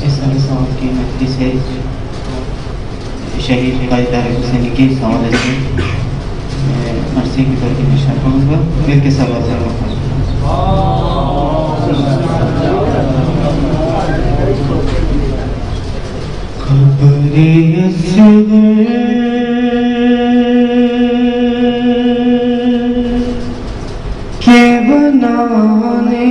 इस अरसात की मजलिस से शहीद कायदा हुसैन की सवाल से मरसी की तरफ निशान करूँगा फिर के सवाल से खबरे के बनाने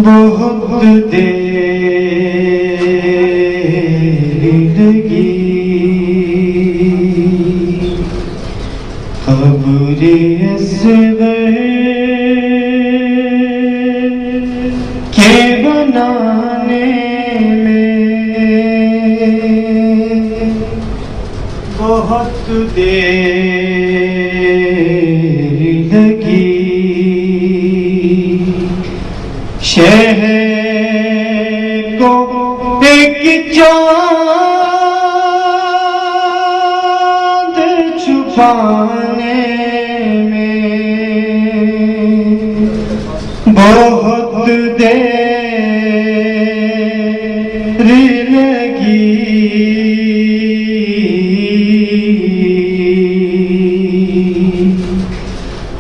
बहुत देर लगी खबरे असग़र के बनाने में बहुत देर लगी शहर को एक चाँद छुपाने में बहुत देर लगी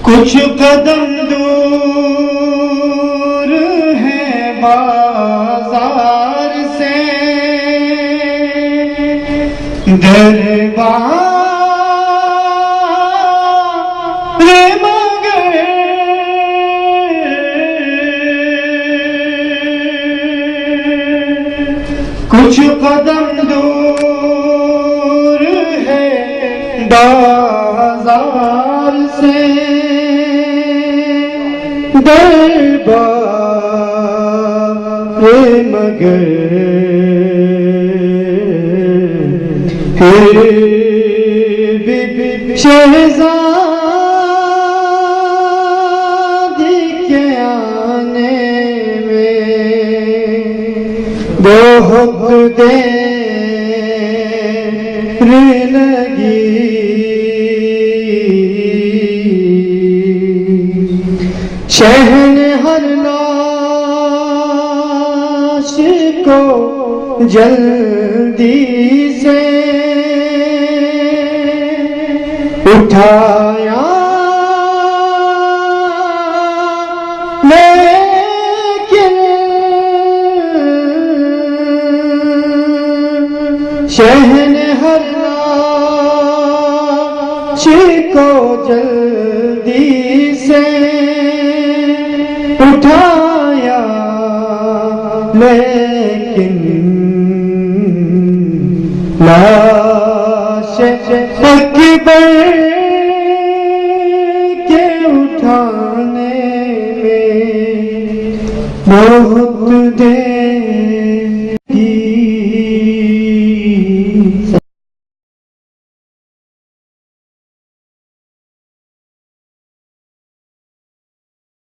कुछ कदम दूर बाजार से दरबार मगर कुछ कदम दूर है बाजार से दरबार मगर फिर भी शहज़ादी के आने में बहुत देर लगी शहर हर लाश को जल्दी से उठाया लेकिन शहर हर लाश को जल्दी से उठाया लेकिन लाश अकबर के उठाने में बहुत देर